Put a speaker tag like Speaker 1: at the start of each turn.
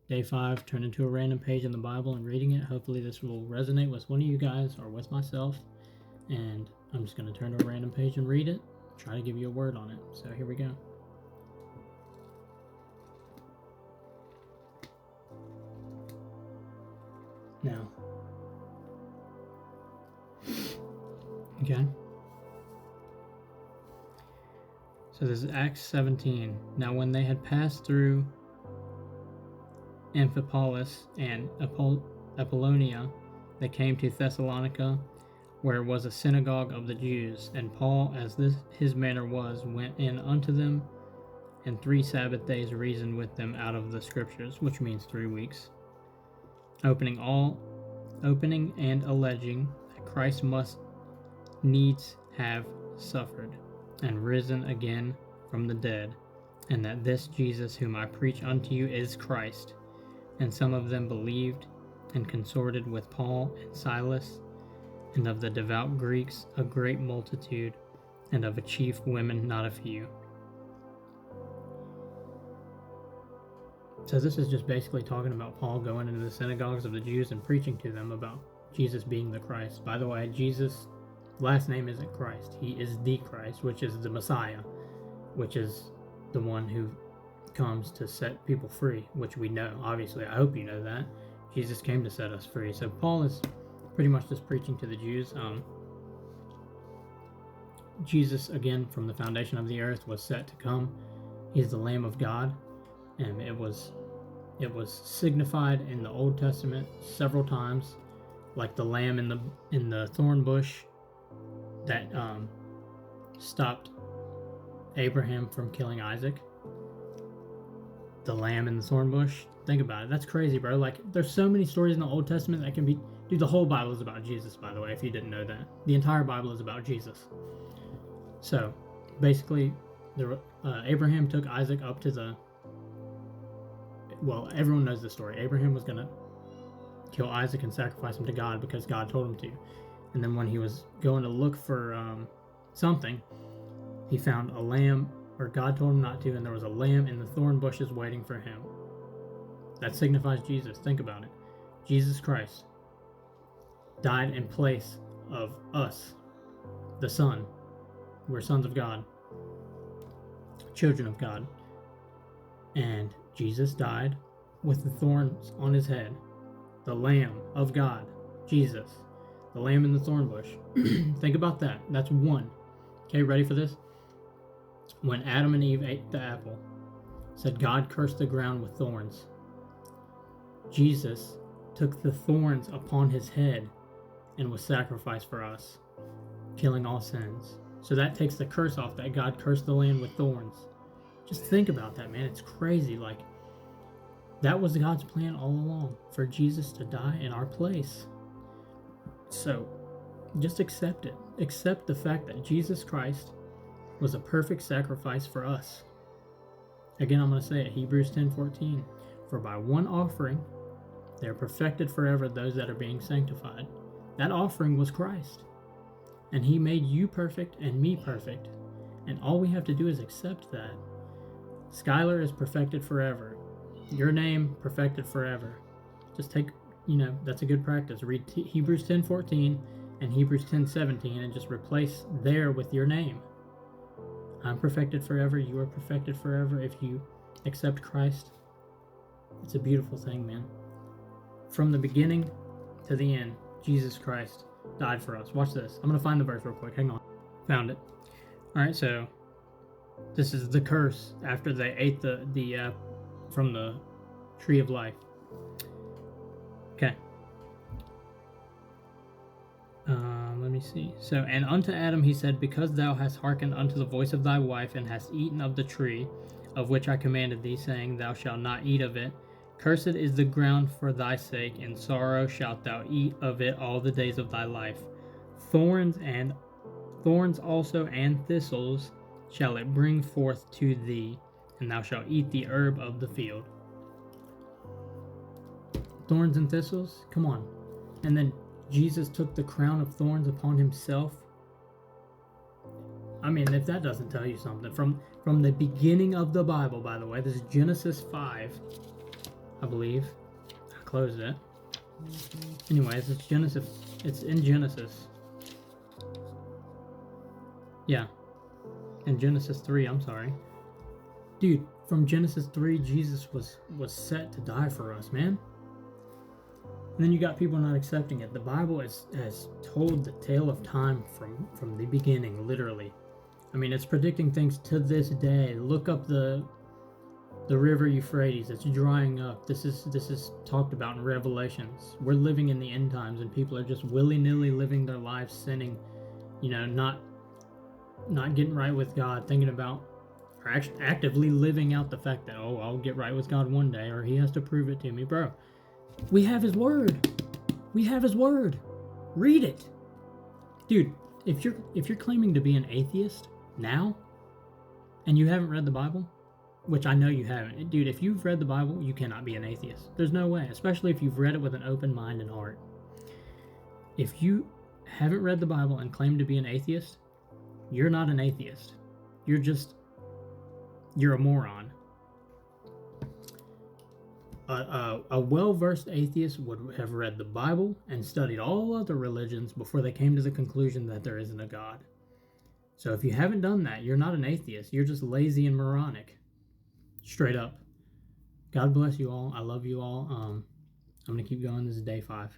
Speaker 1: Day 5, turn into a random page in the Bible and reading it. Hopefully this will resonate with one of you guys or with myself. And I'm just going to turn to a random page and read it. Try to give you a word on it. So here we go. Now. Okay. So this is Acts 17. Now when they had passed through Amphipolis and Apollonia, they came to Thessalonica, where was a synagogue of the Jews. And Paul, as his manner was, went in unto them, and 3 Sabbath days reasoned with them out of the Scriptures, which means 3 weeks, opening and alleging that Christ must needs have suffered and risen again from the dead, and that this Jesus whom I preach unto you is Christ. And some of them believed and consorted with Paul and Silas, and of the devout Greeks a great multitude, and of the chief women not a few. So this is just basically talking about Paul going into the synagogues of the Jews and preaching to them about Jesus being the Christ. By the way, Jesus' last name isn't Christ. He is the Christ, which is the Messiah, which is the one who comes to set people free, which we know. Obviously, I hope you know that. Jesus came to set us free. So Paul is pretty much just preaching to the Jews. Jesus, again, from the foundation of the earth, was set to come. He's the Lamb of God, and it was signified in the Old Testament several times, like the lamb in the thorn bush that stopped Abraham from killing Isaac. The lamb in the thorn bush. Think about it. That's crazy, bro. Like, there's so many stories in the Old Testament that can be... Dude, the whole Bible is about Jesus, by the way, if you didn't know that. The entire Bible is about Jesus. So, basically, Abraham took Isaac up to the... Well, everyone knows the story. Abraham was going to kill Isaac and sacrifice him to God because God told him to. And then when he was going to look for something, he found a lamb, or God told him not to, and there was a lamb in the thorn bushes waiting for him. That signifies Jesus. Think about it. Jesus Christ died in place of us, the Son. We're sons of God, children of God. And Jesus died with the thorns on his head. The Lamb of God, Jesus, the lamb in the thorn bush. Think about that. That's one. Okay, ready for this? When Adam and Eve ate the apple, said God cursed the ground with thorns. Jesus took the thorns upon his head and was sacrificed for us, killing all sins. So that takes the curse off, that God cursed the land with thorns. Just think about that, man. It's crazy. Like, that was God's plan all along, for Jesus to die in our place. So, just accept it. Accept the fact that Jesus Christ was a perfect sacrifice for us. Again, I'm going to say it, Hebrews 10:14. For by one offering, they are perfected forever those that are being sanctified. That offering was Christ. And he made you perfect and me perfect. And all we have to do is accept that. Skylar is perfected forever. Your name, perfected forever. Just take, that's a good practice. Read Hebrews 10:14 and Hebrews 10:17 and just replace there with your name. I'm perfected forever. You are perfected forever if you accept Christ. It's a beautiful thing, man. From the beginning to the end, Jesus Christ died for us. Watch this. I'm going to find the verse real quick. Hang on. Found it. All right, so this is the curse after they ate the from the tree of life. Okay. Let me see. So, and unto Adam he said, because thou hast hearkened unto the voice of thy wife, and hast eaten of the tree of which I commanded thee, saying, thou shalt not eat of it. Cursed is the ground for thy sake, in sorrow shalt thou eat of it all the days of thy life. Thorns also and thistles shall it bring forth to thee, and thou shalt eat the herb of the field. Thorns and thistles? Come on. And then Jesus took the crown of thorns upon himself. I mean, if that doesn't tell you something. From the beginning of the Bible, by the way, this is Genesis 5. I believe. I closed it. Anyways, it's Genesis. It's in Genesis. Yeah. In Genesis 3, I'm sorry. Dude, from Genesis 3, Jesus was set to die for us, man. And then you got people not accepting it. The Bible has told the tale of time from the beginning, literally. I mean, it's predicting things to this day. Look up the river Euphrates. It's drying up. This is talked about in Revelations. We're living in the end times, and people are just willy-nilly living their lives sinning, not getting right with God, thinking about or actually actively living out the fact that, oh, I'll get right with God one day, or he has to prove it to me. Bro, we have his word. We have his word. Read it. Dude, if you're claiming to be an atheist now and you haven't read the Bible, which I know you haven't. Dude, if you've read the Bible, you cannot be an atheist. There's no way, especially if you've read it with an open mind and heart. If you haven't read the Bible and claim to be an atheist, you're not an atheist. You're a moron. A well-versed atheist would have read the Bible and studied all other religions before they came to the conclusion that there isn't a God. So if you haven't done that, you're not an atheist. You're just lazy and moronic. Straight up. God bless you all. I love you all. I'm going to keep going. This is day 5.